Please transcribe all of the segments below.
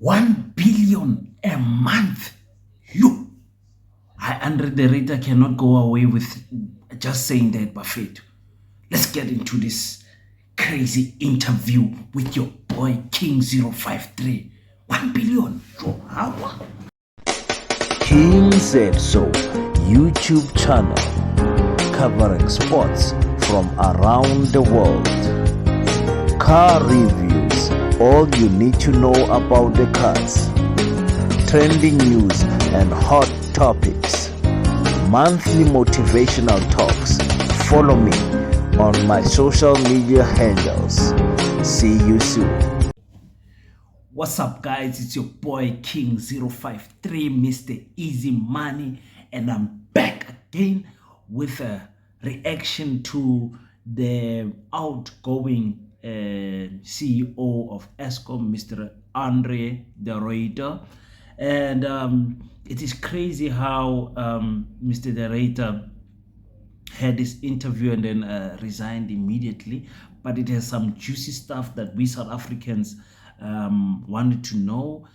1 billion a month. You, Andre the Ryter cannot go away with just saying that, Buffett. Let's get into this crazy interview with your boy King053. 1 billion. How? King Said So YouTube channel covering sports from around the world. Car reviews, all you need to know about the cars. Trending news and hot topics. Monthly motivational talks. Follow me on my social media handles. See you soon. What's up, guys? It's your boy King053, Mr. Easy Money, and I'm back again with a reaction to the outgoing CEO of ESKOM, Mr. Andre the Ryter. And it is crazy how Mr. the Ryter had this interview and then resigned immediately, but it has some juicy stuff that we South Africans wanted to know,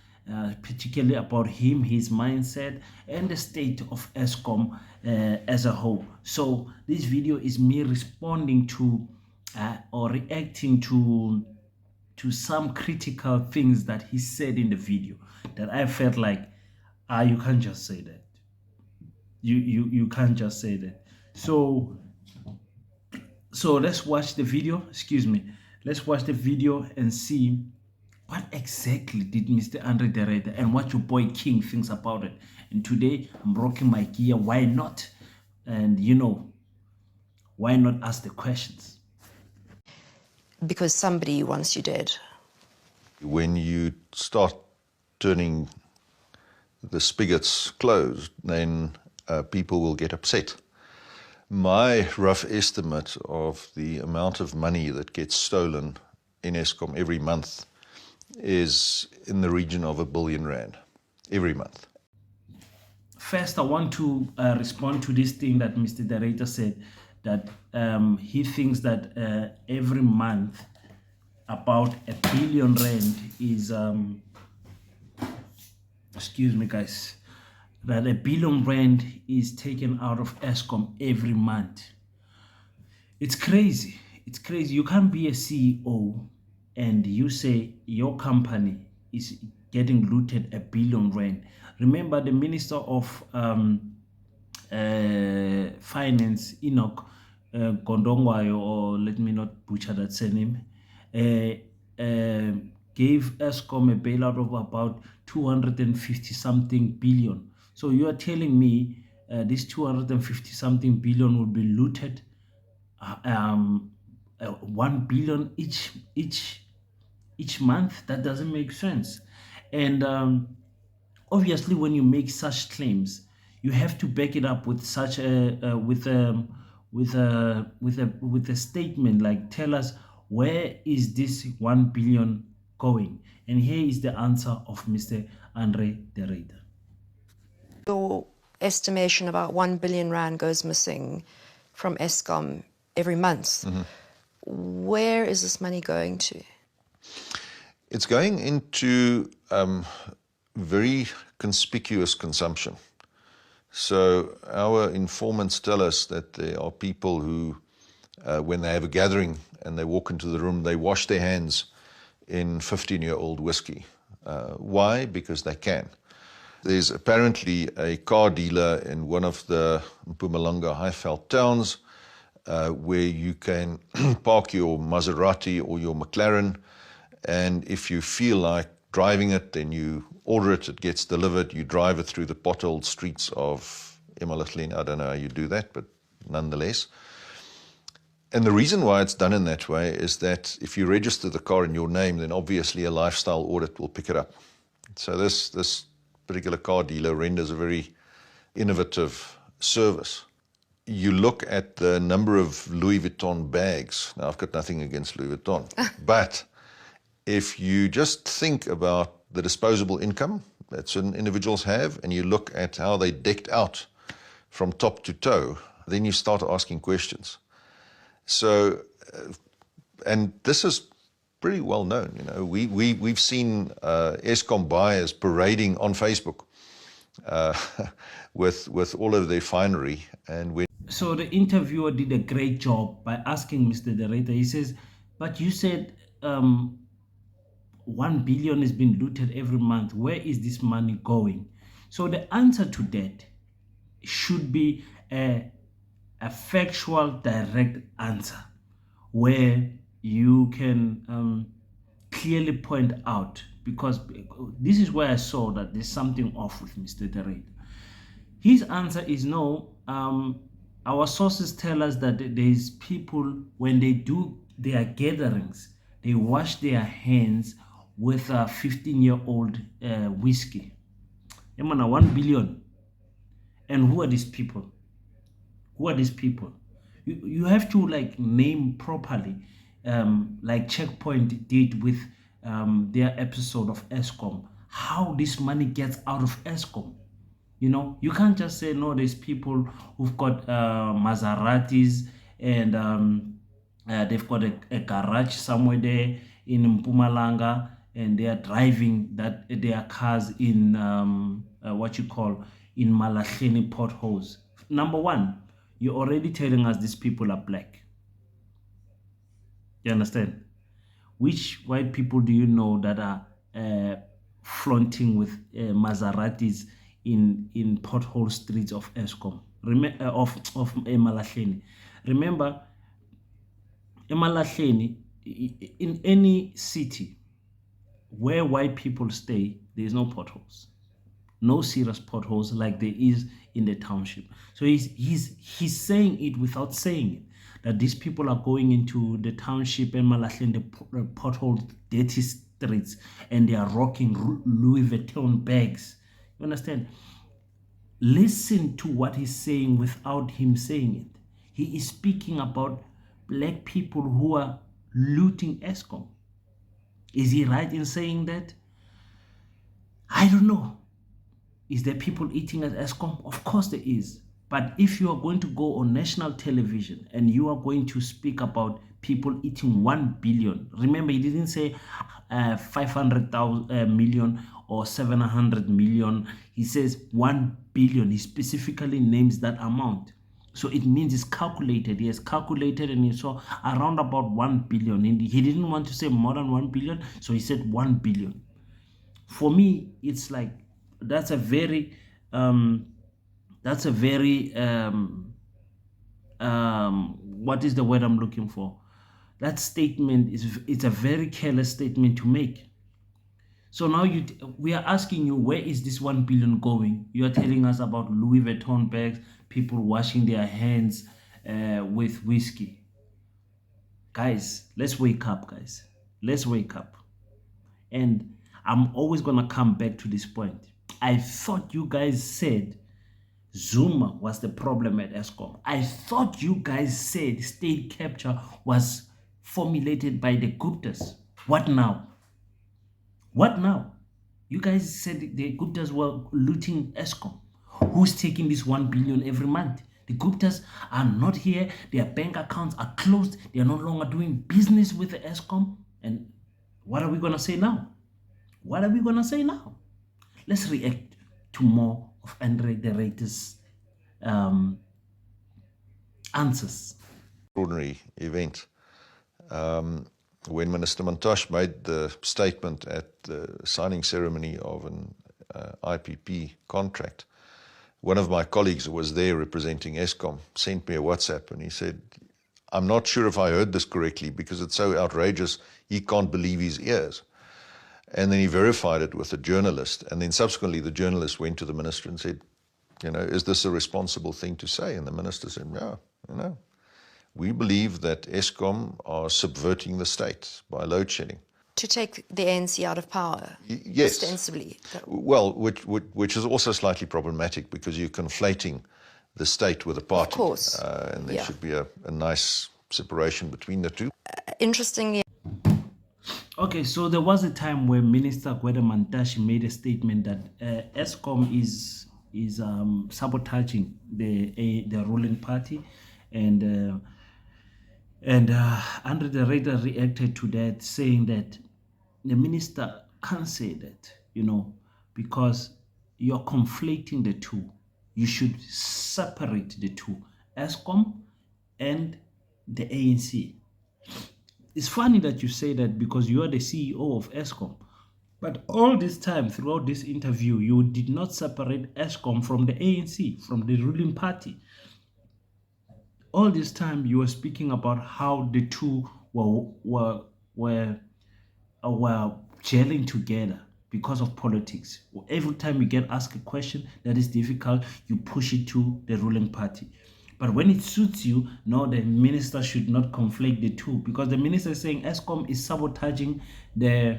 particularly about him, his mindset, and the state of ESKOM as a whole. So this video is me responding to or reacting to some critical things that he said in the video that I felt like, you can't just say that. You can't just say that. So let's watch the video. Excuse me. Let's watch the video and see what exactly did Mr. Andre the Ryter and what your boy King thinks about it. And today I'm rocking my gear. Why not? And why not ask the questions? Because somebody wants you dead. When you start turning the spigots closed, then people will get upset. My rough estimate of the amount of money that gets stolen in ESKOM every month is in the region of R1 billion every month. First, I want to respond to this thing that Mr. the Ryter said, that he thinks that every month about R1 billion is, excuse me guys, that R1 billion is taken out of ESKOM every month. It's crazy. It's crazy. You can't be a CEO and you say your company is getting looted R1 billion. Remember the Minister of Finance, Enoch Gondongwayo, or let me not butcher that surname, gave ESKOM a bailout of about 250 something billion. So you are telling me this 250 something billion will be looted 1 billion each month? That doesn't make sense. And obviously when you make such claims, you have to back it up with such with a statement, like, tell us, where is this 1 billion going? And here is the answer of Mr. Andre the Ryter. Your estimation about 1 billion rand goes missing from ESKOM every month. Mm-hmm. Where is this money going to? It's going into very conspicuous consumption. So our informants tell us that there are people who, when they have a gathering and they walk into the room, they wash their hands in 15-year-old whiskey. Why? Because they can. There's apparently a car dealer in one of the Mpumalanga Highveld towns where you can park your Maserati or your McLaren, and if you feel like driving it, then you order it, it gets delivered, you drive it through the potholed streets of Emalahleni. I don't know how you do that, but nonetheless. And the reason why it's done in that way is that if you register the car in your name, then obviously a lifestyle audit will pick it up. So this particular car dealer renders a very innovative service. You look at the number of Louis Vuitton bags. Now, I've got nothing against Louis Vuitton, but if you just think about the disposable income that certain individuals have, and you look at how they decked out from top to toe, then you start asking questions. So, and this is pretty well known. You know, we've seen ESKOM buyers parading on Facebook with all of their finery. And when So the interviewer did a great job by asking Mr. De Ryter. He says, but you said 1 billion has been looted every month. Where is this money going? So the answer to that should be a factual, direct answer where you can clearly point out, because this is where I saw that there's something off with Mr. De Ryter. His answer is no. Our sources tell us that there's people, when they do their gatherings, they wash their hands with a 15-year-old whiskey. 1 billion. And who are these people? Who are these people? You have to like name properly, like Checkpoint did with their episode of ESKOM, how this money gets out of ESKOM. You know, you can't just say, no, there's people who've got Maseratis and they've got a garage somewhere there in Mpumalanga, and they are driving their cars in in Malahleni potholes. Number one, you're already telling us these people are black. You understand? Which white people do you know that are flaunting with Maseratis in pothole streets of ESKOM, of Malahleni? Remember, Malahleni, in any city where white people stay, there is no potholes, no serious potholes like there is in the township. So he's saying it without saying it, that these people are going into the township and Malahleni, the potholed, dirty streets, and they are rocking Louis Vuitton bags. You understand? Listen to what he's saying without him saying it. He is speaking about black people who are looting ESKOM. Is he right in saying that? I don't know. Is there people eating at ESKOM? Of course there is. But if you are going to go on national television and you are going to speak about people eating 1 billion, remember he didn't say 500,000 million or 700 million. He says 1 billion. He specifically names that amount. So it means it's calculated. He has calculated and he saw around about 1 billion. And he didn't want to say more than 1 billion, so he said 1 billion. For me, it's like, that's a very what is the word I'm looking for? That statement it's a very careless statement to make. So now we are asking you, where is this 1 billion going? You are telling us about Louis Vuitton bags, people washing their hands with whiskey. Guys, let's wake up, guys. Let's wake up. And I'm always going to come back to this point. I thought you guys said Zuma was the problem at ESKOM. I thought you guys said state capture was formulated by the Guptas. What now? What now? You guys said the Guptas were looting ESKOM. Who's taking this 1 billion every month? The Guptas are not here. Their bank accounts are closed. They are no longer doing business with the ESKOM. And what are we going to say now? What are we going to say now? Let's react to more of Andre De Ryter's answers. Extraordinary event. When Minister Mantashe made the statement at the signing ceremony of an IPP contract, one of my colleagues who was there representing ESKOM sent me a WhatsApp and he said, I'm not sure if I heard this correctly because it's so outrageous, he can't believe his ears. And then he verified it with a journalist. And then subsequently the journalist went to the minister and said, you know, is this a responsible thing to say? And the minister said, yeah, you know, we believe that ESKOM are subverting the state by load shedding. To take the ANC out of power, Yes. ostensibly. Well, which is also slightly problematic because you're conflating the state with the party. Of course. And there should be a nice separation between the two. Interestingly, Okay, so there was a time where Minister Gwede Mantashe made a statement that ESKOM is sabotaging the ruling party, and And Andre the Ryter reacted to that, saying that the minister can't say that, because you're conflating the two. You should separate the two, ESKOM and the ANC. It's funny that you say that because you are the CEO of ESKOM. But all this time, throughout this interview, you did not separate ESKOM from the ANC, from the ruling party. All this time, you were speaking about how the two were gelling together because of politics. Every time you get asked a question that is difficult, you push it to the ruling party. But when it suits you, no, the minister should not conflate the two, because the minister is saying ESKOM is sabotaging the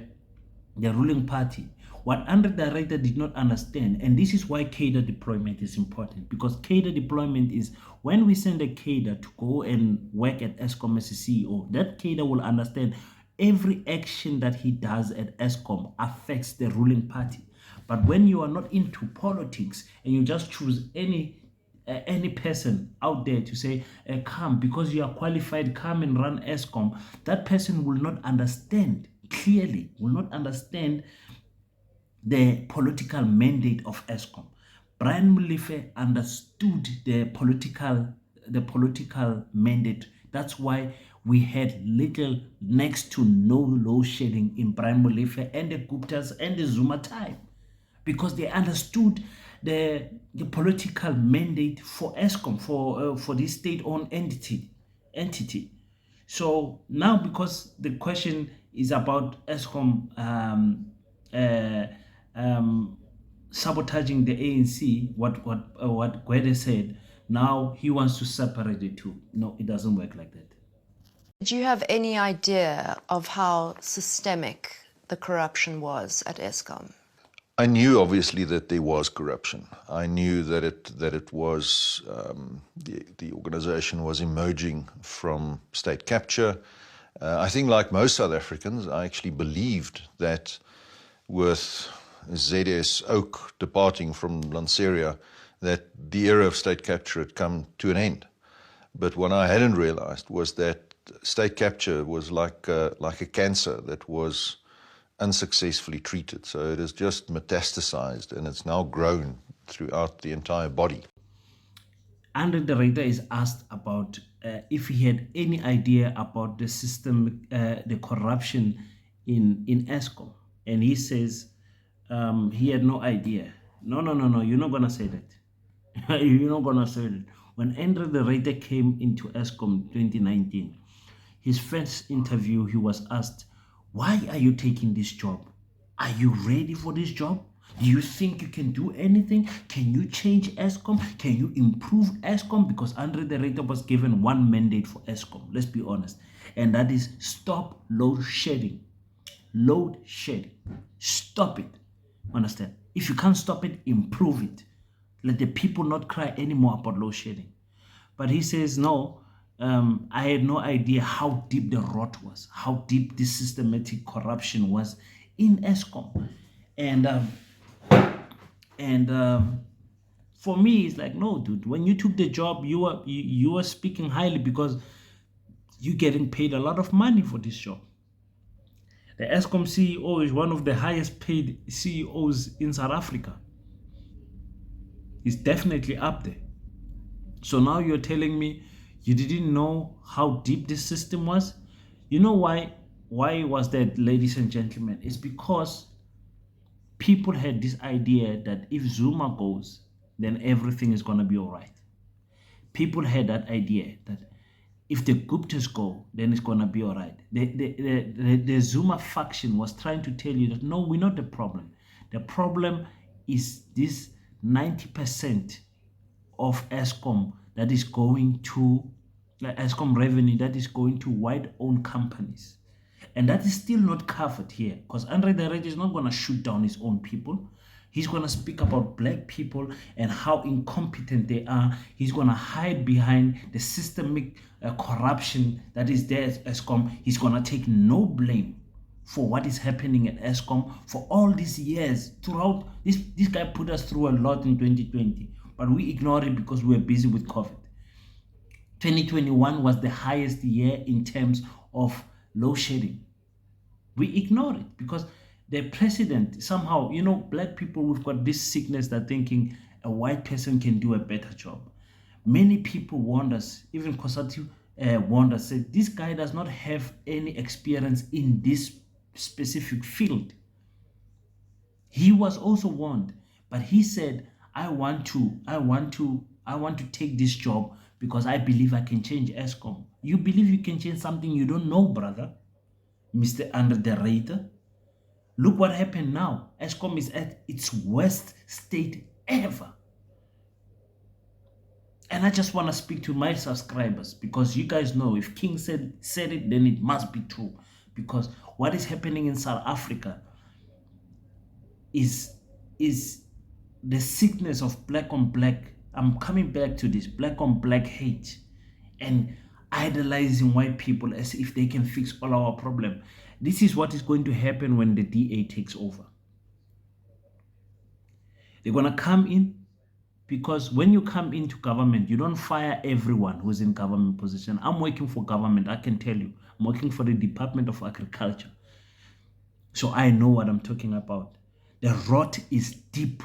ruling party. What Andre the Ryter did not understand, and this is why cadre deployment is important, because cadre deployment is when we send a cadre to go and work at ESKOM as a CEO, that cadre will understand every action that he does at ESKOM affects the ruling party. But when you are not into politics and you just choose any person out there to say, come, because you are qualified, come and run ESKOM, that person will not understand clearly, will not understand the political mandate of ESKOM. Brian Molefe understood the political mandate. That's why we had little, next to no load shedding in Brian Molefe and the Guptas and the Zuma time, because they understood the political mandate for ESKOM, for this state-owned entity. So now, because the question is about ESKOM sabotaging the ANC, what Gwede said, now he wants to separate the two. No, it doesn't work like that. Do you have any idea of how systemic the corruption was at ESKOM? I knew obviously that there was corruption. I knew that it was the organization was emerging from state capture. I think, like most South Africans, I actually believed that with ZS Oak departing from Lanseria, that the era of state capture had come to an end. But what I hadn't realized was that state capture was like a cancer that was unsuccessfully treated. So it has just metastasized and it's now grown throughout the entire body. Andre the Ryter is asked about if he had any idea about the system, the corruption in ESKOM. And he says he had no idea. No, you're not going to say that. You're not going to say that. When Andre the Ryter came into ESKOM 2019, his first interview, he was asked, why are you taking this job? Are you ready for this job? Do you think you can do anything? Can you change ESKOM? Can you improve ESKOM? Because Andre the Ryter was given one mandate for ESKOM, let's be honest. And that is stop load shedding. Load shedding. Stop it. Understand? If you can't stop it, improve it. Let the people not cry anymore about load shedding. But he says, no, I had no idea how deep the rot was, how deep this systematic corruption was in ESKOM. And for me, it's like, no, dude, when you took the job, you were speaking highly because you're getting paid a lot of money for this job. The ESKOM CEO is one of the highest paid CEOs in South Africa. He's definitely up there. So now you're telling me you didn't know how deep this system was? You know why was that, ladies and gentlemen? It's because people had this idea that if Zuma goes, then everything is going to be all right. People had that idea that if the Guptas go, then it's going to be all right. The Zuma faction was trying to tell you that, no, we're not the problem. The problem is this 90% of ESKOM that is going to, ESKOM revenue that is going to white-owned companies. And that is still not covered here, because Andre the Ryter is not going to shoot down his own people. He's going to speak about black people and how incompetent they are. He's going to hide behind the systemic corruption that is there at ESKOM. He's going to take no blame for what is happening at ESKOM for all these years. Throughout, this guy put us through a lot in 2020, but we ignored it because we were busy with COVID. 2021 was the highest year in terms of load shedding. We ignore it because the president somehow, you know, black people, we've got this sickness that thinking a white person can do a better job. Many people warned us, even Kosati warned us, said this guy does not have any experience in this specific field. He was also warned, but he said, I want to take this job because I believe I can change ESKOM. You believe you can change something you don't know, brother, Mr. Under the Ryter? Look what happened now. ESKOM is at its worst state ever. And I just want to speak to my subscribers because you guys know if King said it, then it must be true. Because what is happening in South Africa is the sickness of black on black. I'm coming back to this black on black hate and idolizing white people as if they can fix all our problem. This is what is going to happen when the DA takes over. They're going to come in because when you come into government, you don't fire everyone who's in government position. I'm working for government, I can tell you. I'm working for the Department of Agriculture. So I know what I'm talking about. The rot is deep.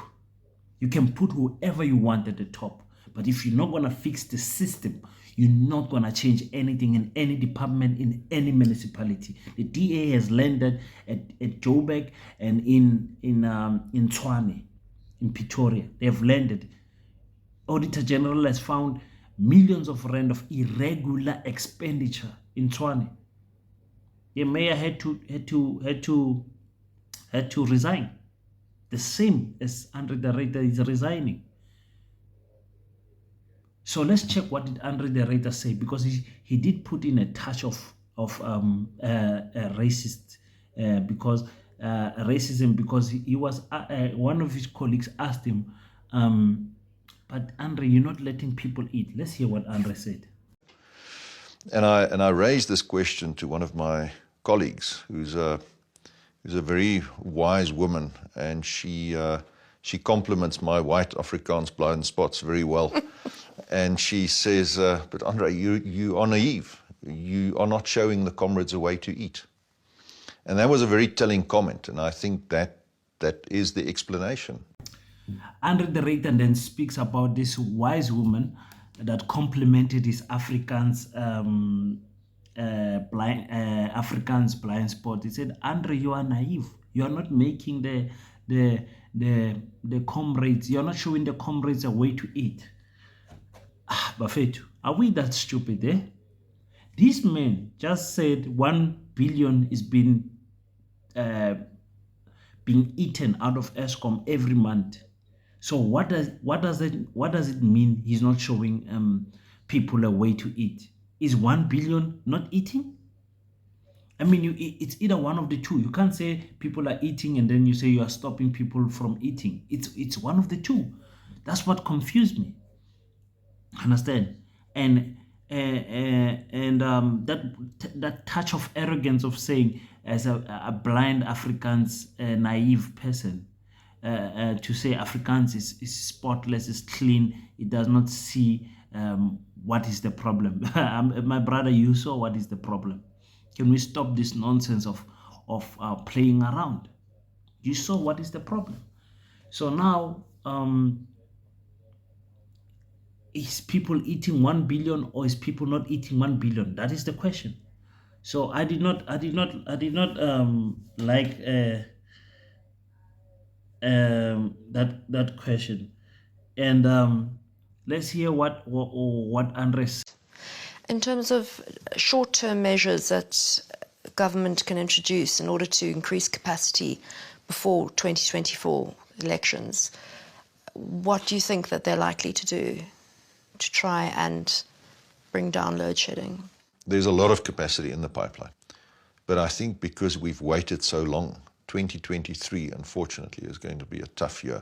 You can put whoever you want at the top. But if you're not going to fix the system, you're not going to change anything in any department, in any municipality. The DA has landed at Joburg and in Tshwane, in Pretoria. They have landed. Auditor General has found millions of rand of irregular expenditure in Tshwane. The mayor had to resign. The same as Andre the Ryter is resigning. So let's check what did Andre the Ryter say, because he did put in a touch of racist racism, because he was one of his colleagues asked him, but Andre, you're not letting people eat. Let's hear what Andre said. And I raised this question to one of my colleagues, who's a very wise woman, and she compliments my white Afrikaans blind spots very well. And she says, but Andre, you are naive. You are not showing the comrades a way to eat. And that was a very telling comment, and I think that is the explanation. Andre the Ryter then speaks about this wise woman that complimented his Afrikaans blind spot. He said, Andre, you are naive. You are not making the comrades, you're not showing the comrades a way to eat. Bafethu, are we that stupid, eh? This man just said 1 billion is being eaten out of ESKOM every month. So what does it mean he's not showing people a way to eat? Is 1 billion not eating? I mean, it's either one of the two. You can't say people are eating and then you say you are stopping people from eating. It's one of the two. That's what confused me. Understand? And that touch of arrogance of saying, as a blind Afrikaans naive person, to say Afrikaans is spotless, is clean, it does not see what is the problem. My brother, you saw what is the problem. Can we stop this nonsense of playing around? You saw what is the problem. So now, is people eating 1 billion or is people not eating 1 billion? That is the question. So I did not like that question. And let's hear what Andre said. In terms of short-term measures that government can introduce in order to increase capacity before 2024 elections, what do you think that they're likely to do to try and bring down load shedding? There's a lot of capacity in the pipeline. But I think because we've waited so long, 2023, unfortunately, is going to be a tough year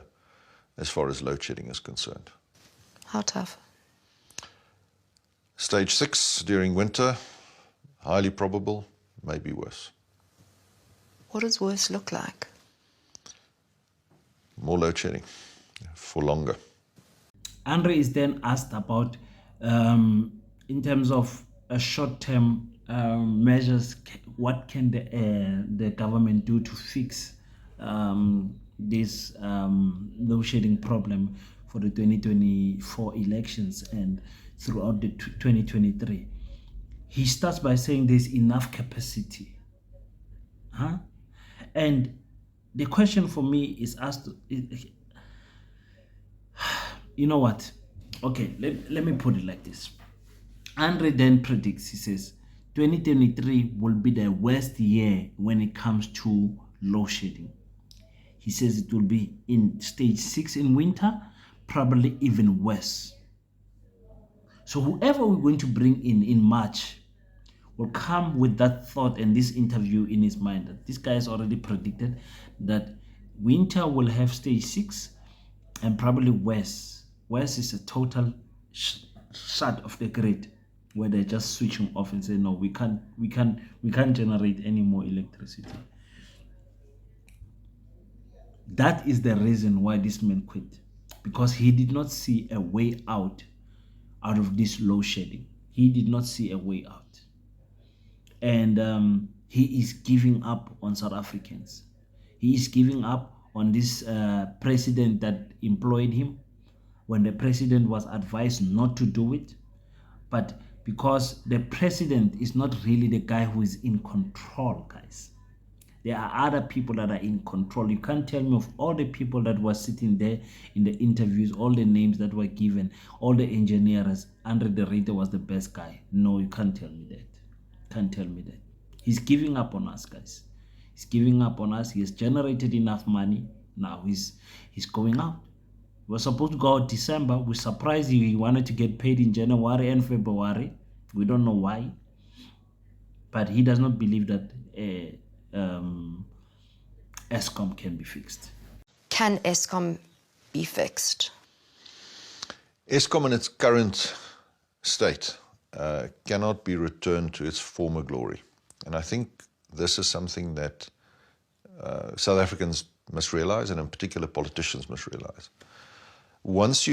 as far as load shedding is concerned. How tough? Stage 6 during winter, highly probable, maybe worse. What does worse look like? More load shedding for longer. Andre is then asked about in terms of a short-term measures, what can the government do to fix this load shedding problem for the 2024 elections and throughout the 2023? He starts by saying there's enough capacity. And the question for me is asked, you know what? Okay, let me put it like this. Andre then predicts, he says, 2023 will be the worst year when it comes to load shedding. He says it will be in stage 6 in winter, probably even worse. So whoever we're going to bring in March will come with that thought and this interview in his mind that this guy has already predicted that winter will have stage 6 and probably worse. Worse is a total shut of the grid where they're just switching off and say no, we can't generate any more electricity. That is the reason why this man quit, because he did not see a way out of this load shedding. He did not see a way out. And he is giving up on South Africans. He is giving up on this president that employed him when the president was advised not to do it. But because the president is not really the guy who is in control, guys. There are other people that are in control. You can't tell me of all the people that were sitting there in the interviews, all the names that were given, all the engineers. Andre de Ryter was the best guy. No, you can't tell me that. Can't tell me that. He's giving up on us, guys. He's giving up on us. He has generated enough money. Now he's going out. He was supposed to go out December. We're surprised he wanted to get paid in January and February. We don't know why. But he does not believe that ESKOM can be fixed. Can ESKOM be fixed? ESKOM in its current state cannot be returned to its former glory. And I think this is something that South Africans must realize, and in particular politicians must realize. Once you...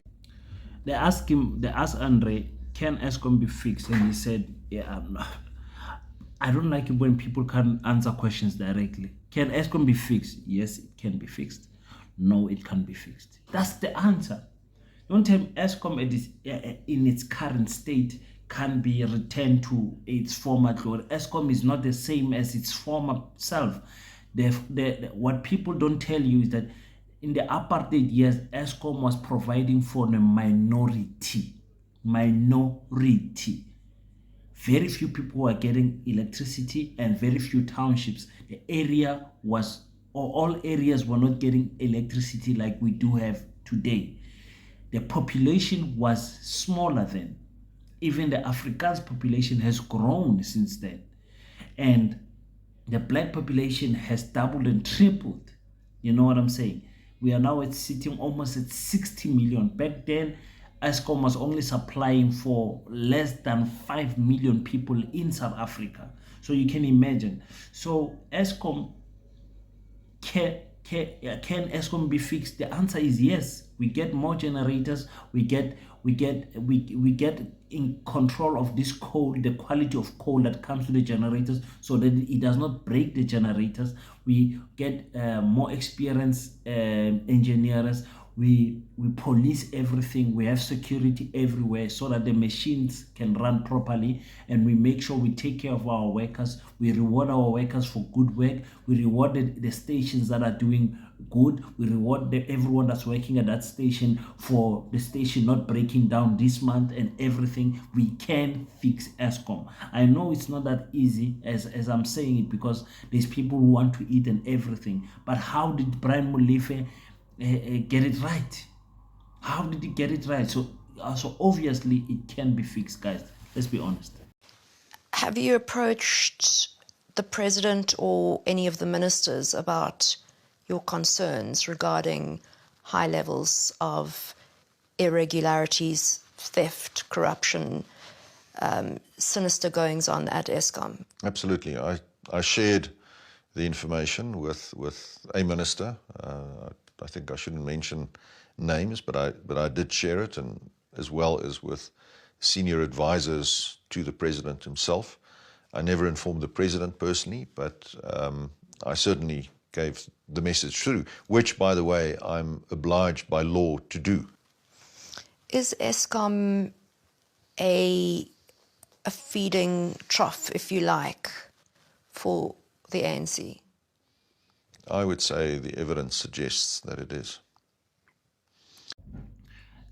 They asked Andre, can ESKOM be fixed? And he said, yeah, I don't like it when people can't answer questions directly. Can ESKOM be fixed? Yes, it can be fixed. No, it can't be fixed. That's the answer. Don't tell me ESKOM in its current state can be returned to its former glory. ESKOM is not the same as its former self. What people don't tell you is that in the apartheid years, ESKOM was providing for the minority. Very few people were getting electricity and very few townships. The area was, or all areas were not getting electricity like we do have today. The population was smaller then. Even the Afrikaans population has grown since then. And the black population has doubled and tripled. You know what I'm saying? We are now sitting almost at 60 million. Back then, ESKOM was only supplying for less than 5 million people in South Africa. So you can imagine. So ESKOM, can ESKOM be fixed? The answer is yes. We get more generators. We get in control of this coal, the quality of coal that comes to the generators, so that it does not break the generators. We get more experienced engineers. We police everything. We have security everywhere so that the machines can run properly, and we make sure we take care of our workers. We reward our workers for good work. We reward the stations that are doing good. We reward everyone that's working at that station for the station not breaking down this month and everything. We can fix ESKOM. I know it's not that easy as I'm saying it, because there's people who want to eat and everything. But how did Brian Molefe get it right? How did he get it right? So obviously it can be fixed, guys. Let's be honest. Have you approached the president or any of the ministers about your concerns regarding high levels of irregularities, theft, corruption, sinister goings on at ESKOM? Absolutely. I shared the information with a minister. I think I shouldn't mention names, but I did share it, and as well as with senior advisors to the president himself. I never informed the president personally, but I certainly gave the message through, which, by the way, I'm obliged by law to do. Is ESKOM a feeding trough, if you like, for the ANC? I would say the evidence suggests that it is.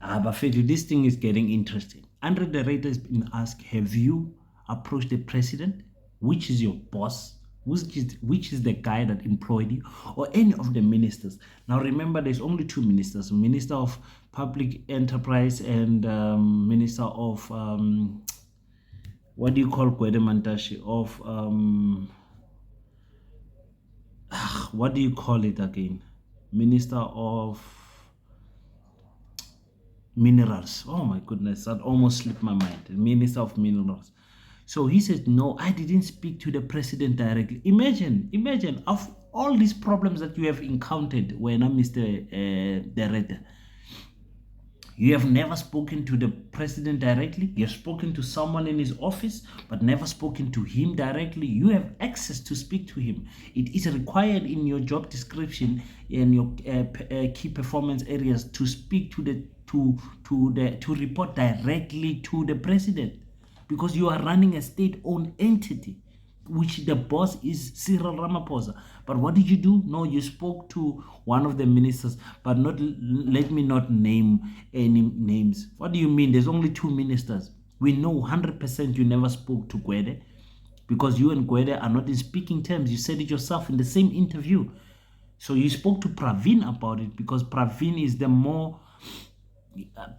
But Fethu, this thing is getting interesting. Andre the Ryter has been asked, have you approached the president? Which is your boss? Which is the guy that employed you? Or any of the ministers? Now remember, there's only two ministers. Minister of Public Enterprise and Minister of, what do you call Gwede Mantashe? Of, what do you call it again? Minister of Minerals. Oh my goodness, that almost slipped my mind. Minister of Minerals. So he said, no, I didn't speak to the president directly. Imagine, of all these problems that you have encountered when I'm Mr. Ryter, you have never spoken to the president directly. You have spoken to someone in his office, but never spoken to him directly. You have access to speak to him. It is required in your job description and your key performance areas to speak to report directly to the president, because you are running a state-owned entity, which the boss is Cyril Ramaphosa. But what did you do? No, you spoke to one of the ministers, but let me not name any names. What do you mean? There's only two ministers. We know 100% you never spoke to Gwede, because you and Gwede are not in speaking terms. You said it yourself in the same interview. So you spoke to Pravin about it, because Pravin is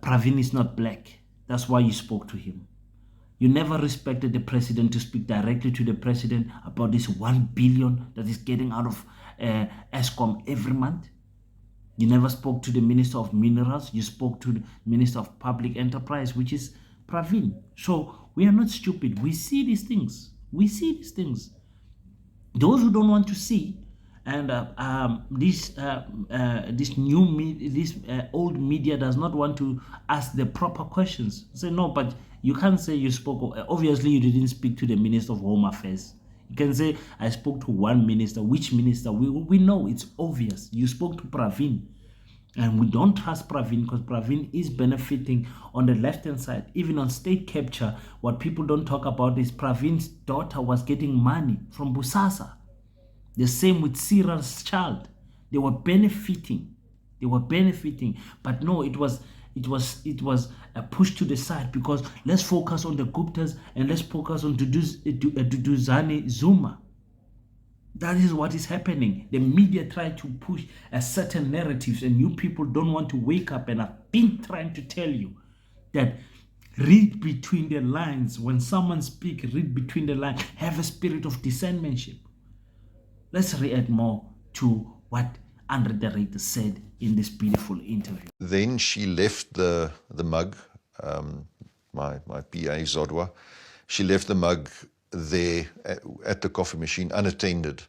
Pravin is not black. That's why you spoke to him. You never respected the president to speak directly to the president about this 1 billion that is getting out of ESKOM every month. You never spoke to the Minister of Minerals. You spoke to the Minister of Public Enterprise, which is Pravin. So we are not stupid. We see these things. Those who don't want to see, and this old media does not want to ask the proper questions. Say, no, but you can't say you spoke. Obviously, you didn't speak to the Minister of Home Affairs. You can say, I spoke to one minister. Which minister? We know, it's obvious. You spoke to Pravin. And we don't trust Pravin, because Pravin is benefiting on the left-hand side. Even on state capture, what people don't talk about is Pravin's daughter was getting money from Busasa. The same with Cyril's child. They were benefiting. But no, it was a push to the side, because let's focus on the Guptas and let's focus on Duduzane Zuma. That is what is happening. The media try to push a certain narratives, and you people don't want to wake up. And I've been trying to tell you that read between the lines. When someone speaks, read between the lines. Have a spirit of discernmentship. Let's react more to what Andre the Ryter said in this beautiful interview. Then she left the mug, my PA Zodwa, she left the mug there at the coffee machine unattended,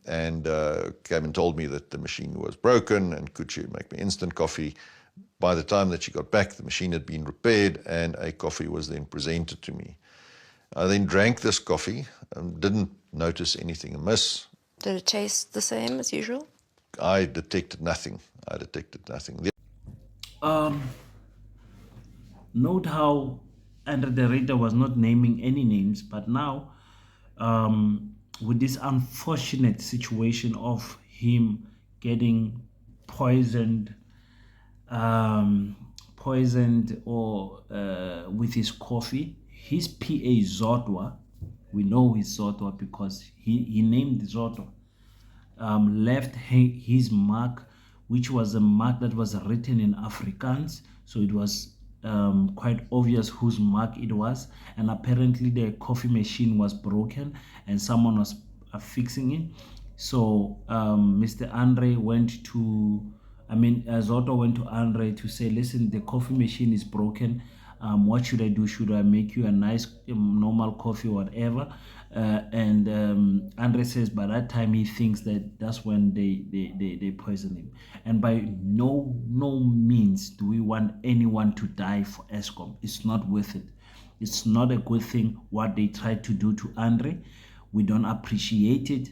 and came and told me that the machine was broken and could she make me instant coffee. By the time that she got back, the machine had been repaired and a coffee was then presented to me. I then drank this coffee and didn't notice anything amiss. Did it taste the same as usual? I detected nothing. Note how Andre the Ryter was not naming any names, but now with this unfortunate situation of him getting poisoned or with his coffee, his PA Zodwa, we know he's Zodwa because he named Zodwa, left his mark, which was a mark that was written in Afrikaans, so it was quite obvious whose mark it was. And apparently the coffee machine was broken and someone was fixing it. So Mr. Andre went to, Zodwa went to Andre to say, listen, the coffee machine is broken. What should I do? Should I make you a nice normal coffee or whatever? And Andre says by that time he thinks that that's when they poison him. And by no means do we want anyone to die for ESKOM. It's not worth it. It's not a good thing what they tried to do to Andre. We don't appreciate it,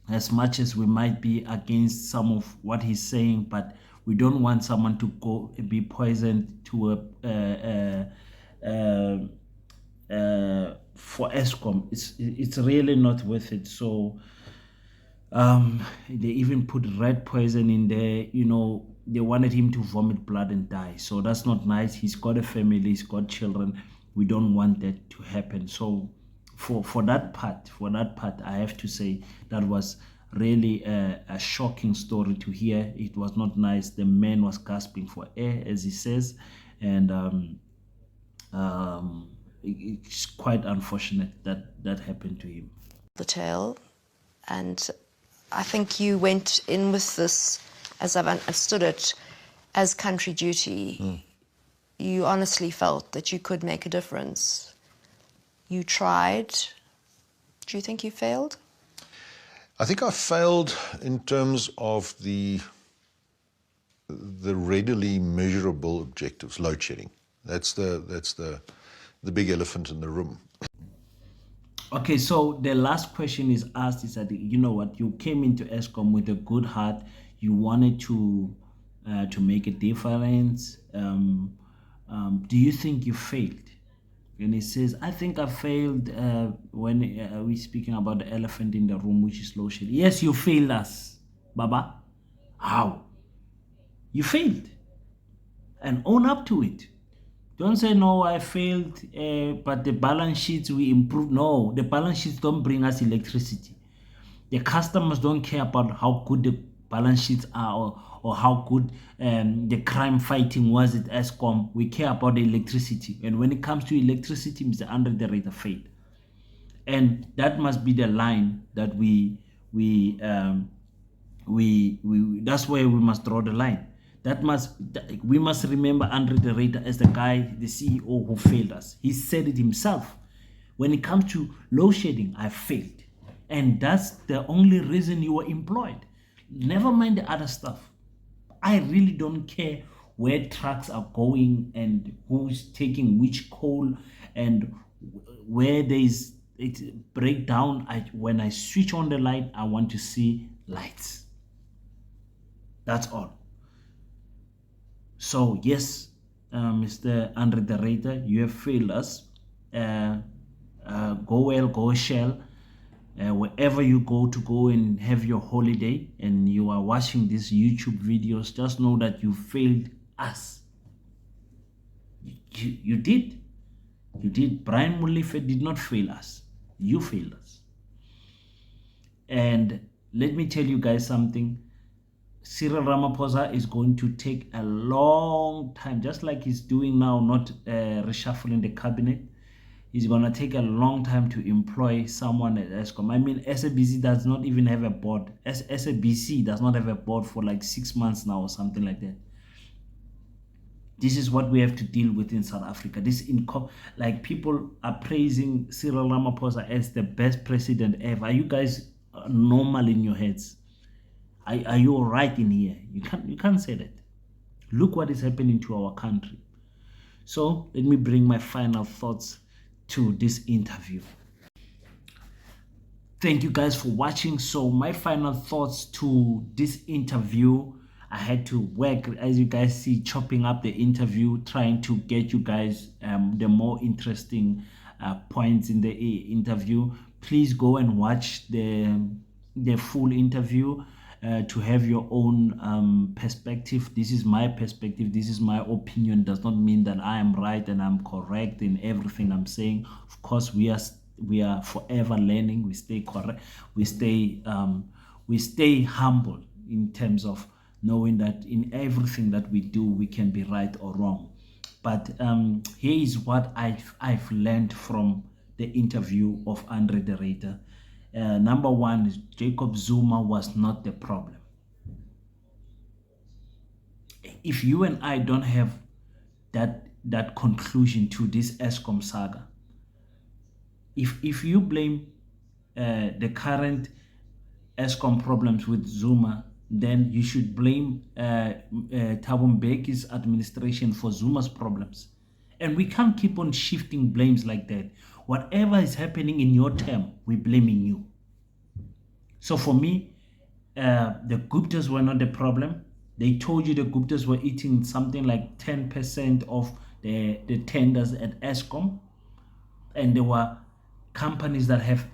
as much as we might be against some of what he's saying, but we don't want someone to go be poisoned to for ESKOM. It's really not worth it. So they even put red poison in there. You know, they wanted him to vomit blood and die. So that's not nice. He's got a family, he's got children. We don't want that to happen. So for that part, I have to say that was really a shocking story to hear. It was not nice. The man was gasping for air, as he says, and it's quite unfortunate that happened to him. The tale, and I think you went in with this, as I've understood it, as country duty. You honestly felt that you could make a difference. You tried. Do you think you failed? I think I failed in terms of the readily measurable objectives. Load shedding. That's the big elephant in the room. Okay, so the last question is asked is that, you know what, you came into ESKOM with a good heart. You wanted to make a difference. Do you think you failed? And he says, I think I failed when we're speaking about the elephant in the room, which is load shedding. Yes, you failed us, Baba. How? You failed. And own up to it. Don't say, no, I failed, but the balance sheets we improved. No, the balance sheets don't bring us electricity. The customers don't care about how good the balance sheets are or how good the crime fighting was at ESKOM. We care about the electricity. And when it comes to electricity, Mr. Andre the Ryter failed. And that must be the line that we that's where we must draw the line. We must remember Andre the Ryter as the guy, the CEO who failed us. He said it himself. When it comes to load shedding, I failed. And that's the only reason you were employed. Never mind the other stuff. I really don't care where trucks are going and who's taking which coal and where there's breakdown. When I switch on the light, I want to see lights. That's all. So yes, Mr. Andre the Ryter, you have failed us. Go well, go shell. Wherever you go and have your holiday and you are watching these YouTube videos, just know that you failed us. You did. Brian Molefe did not fail us. You failed us. And let me tell you guys something. Cyril Ramaphosa is going to take a long time, just like he's doing now, not reshuffling the cabinet. He's going to take a long time to employ someone at ESKOM. I mean, SABC does not even have a board. SABC does not have a board for like 6 months now or something like that. This is what we have to deal with in South Africa. Like, people are praising Cyril Ramaphosa as the best president ever. Are you guys normal in your heads? Are you all right in here? You can't say that. Look what is happening to our country. So let me bring my final thoughts to this interview. Thank you guys for watching. So my final thoughts to this interview, I had to work, as you guys see, chopping up the interview, trying to get you guys the more interesting points in the interview. Please go and watch the full interview to have your own perspective. This is my perspective. This is my opinion. Does not mean that I am right and I'm correct in everything I'm saying. Of course, we are forever learning. We stay correct. We stay humble in terms of knowing that in everything that we do, we can be right or wrong. But here is what I've learned from the interview of Andre the Ryter. Number one is Jacob Zuma was not the problem. If you and I don't have that conclusion to this ESKOM saga, if you blame the current ESKOM problems with Zuma, then you should blame Thabo Mbeki's administration for Zuma's problems. And we can't keep on shifting blames like that. Whatever is happening in your term, we're blaming you. So for me, the Guptas were not the problem. They told you the Guptas were eating something like 10% of the tenders at ESKOM. And there were companies that have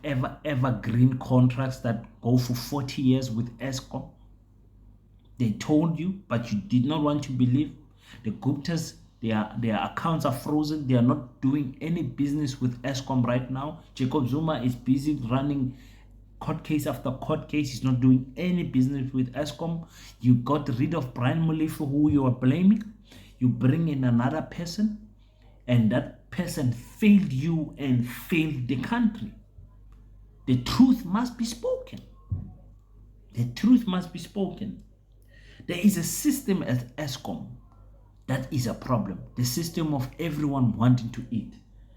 evergreen contracts that go for 40 years with ESKOM. They told you, but you did not want to believe. The Guptas, their accounts are frozen. They are not doing any business with ESKOM right now. Jacob Zuma is busy running court case after court case. He's not doing any business with ESKOM. You got rid of Brian Molefe, who you are blaming. You bring in another person, and that person failed you and failed the country. The truth must be spoken. The truth must be spoken. There is a system at ESKOM that is a problem. The system of everyone wanting to eat.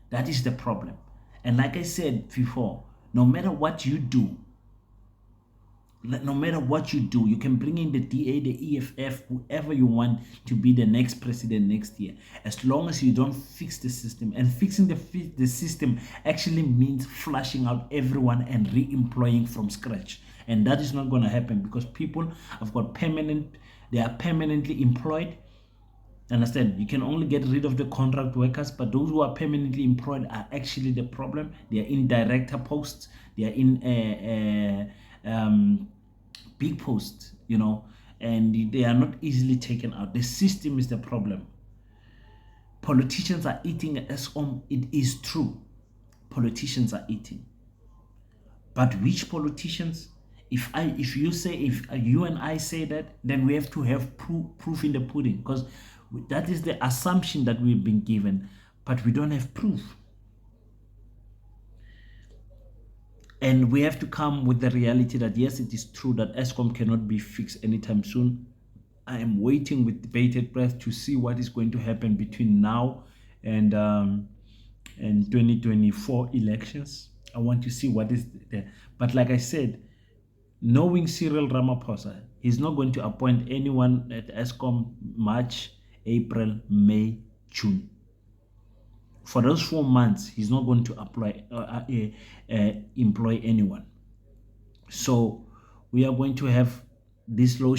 That is the problem. And like I said before, no matter what you do, you can bring in the DA, the EFF, whoever you want to be the next president next year. As long as you don't fix the system. And fixing the system actually means flushing out everyone and re-employing from scratch. And that is not going to happen because people have got they are permanently employed. Understand? You can only get rid of the contract workers, but those who are permanently employed are actually the problem. They are in director posts. They are in big posts, and they are not easily taken out. The system is the problem. Politicians are eating at ESKOM. It is true. Politicians are eating. But which politicians? If you and I say that, then we have to have proof in the pudding, because that is the assumption that we've been given, but we don't have proof. And we have to come with the reality that yes, it is true that ESKOM cannot be fixed anytime soon. I am waiting with bated breath to see what is going to happen between now and 2024 elections. I want to see what is there. But like I said, knowing Cyril Ramaphosa, he's not going to appoint anyone at ESKOM March, April, May, June. For those 4 months, he's not going to employ anyone. So we are going to have this low.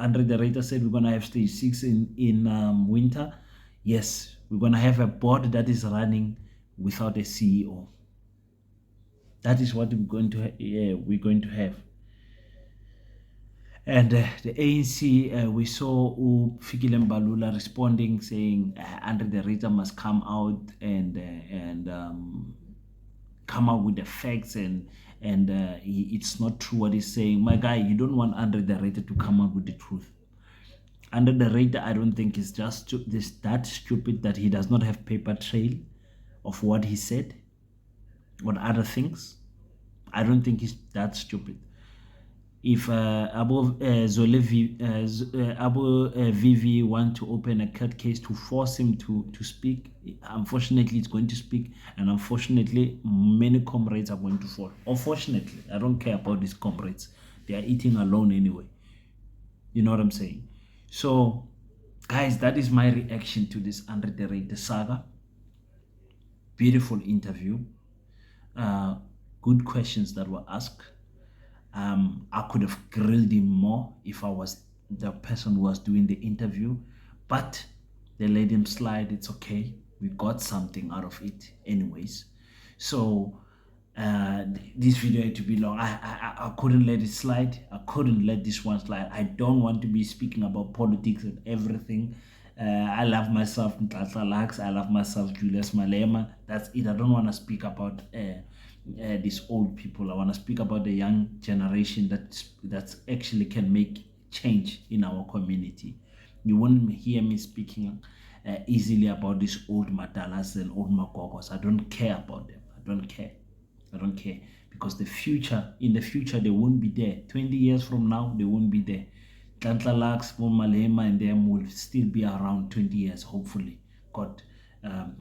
Andre the Ryter said we're going to have stage 6 in winter. Yes, we're going to have a board that is running without a CEO. That is what we're going to have. And the ANC, we saw Fikile Mbalula responding, saying Andre the Ryter must come out and come out with the facts, and it's not true what he's saying. My guy, you don't want Andre the Ryter to come out with the truth. Andre the Ryter, I don't think is just that stupid that he does not have paper trail of what he said or other things. I don't think he's that stupid. If Abu Vivi want to open a court case to force him to speak, unfortunately it's going to speak, and unfortunately many comrades are going to fall. Unfortunately, I don't care about these comrades. They are eating alone anyway. You know what I'm saying? So guys, that is my reaction to this Andre the Ryter saga. Beautiful interview. Good questions that were asked. I could have grilled him more if I was the person who was doing the interview, but they let him slide. It's okay. We got something out of it anyways. So this video had to be long. I couldn't let it slide. I couldn't let this one slide. I don't want to be speaking about politics and everything. I love myself Ntatla Lax. I love myself Julius Malema. That's it. I don't want to speak about these old people. I want to speak about the young generation that actually can make change in our community. You won't hear me speaking easily about these old Matalas and old Makokos. I don't care about them. I don't care because in the future they won't be there. 20 years from now they won't be there. Tlantla Lax, Malema and them will still be around 20 years, hopefully, God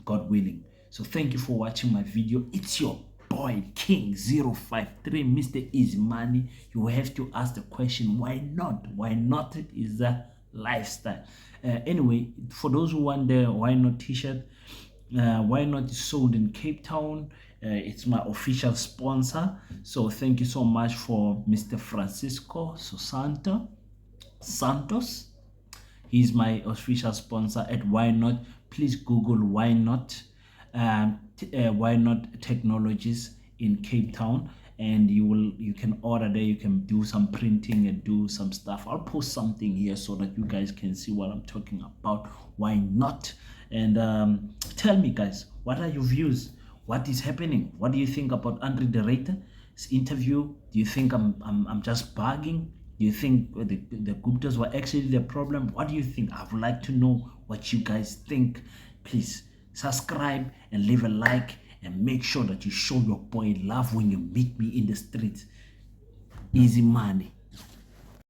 willing. So thank you for watching my video. It's your boy King 053, Mr. Easy Money. You have to ask the question, why not? Why not is the lifestyle. Anyway, for those who want the why not t-shirt, why not is sold in Cape Town. It's my official sponsor. So thank you so much for Mr. Francisco Santos. He's my official sponsor at Why Not. Please Google Why Not, Why Not Technologies in Cape Town, and you can order there. You can do some printing and do some stuff. I'll post something here so that you guys can see what I'm talking about. Why not? And tell me, guys, what are your views? What is happening? What do you think about Andre the Ryter's interview? Do you think I'm just bugging? Do you think the Guptas were actually the problem? What do you think? I would like to know what you guys think. Please subscribe and leave a like, and make sure that you show your boy love when you meet me in the streets. Easy Money.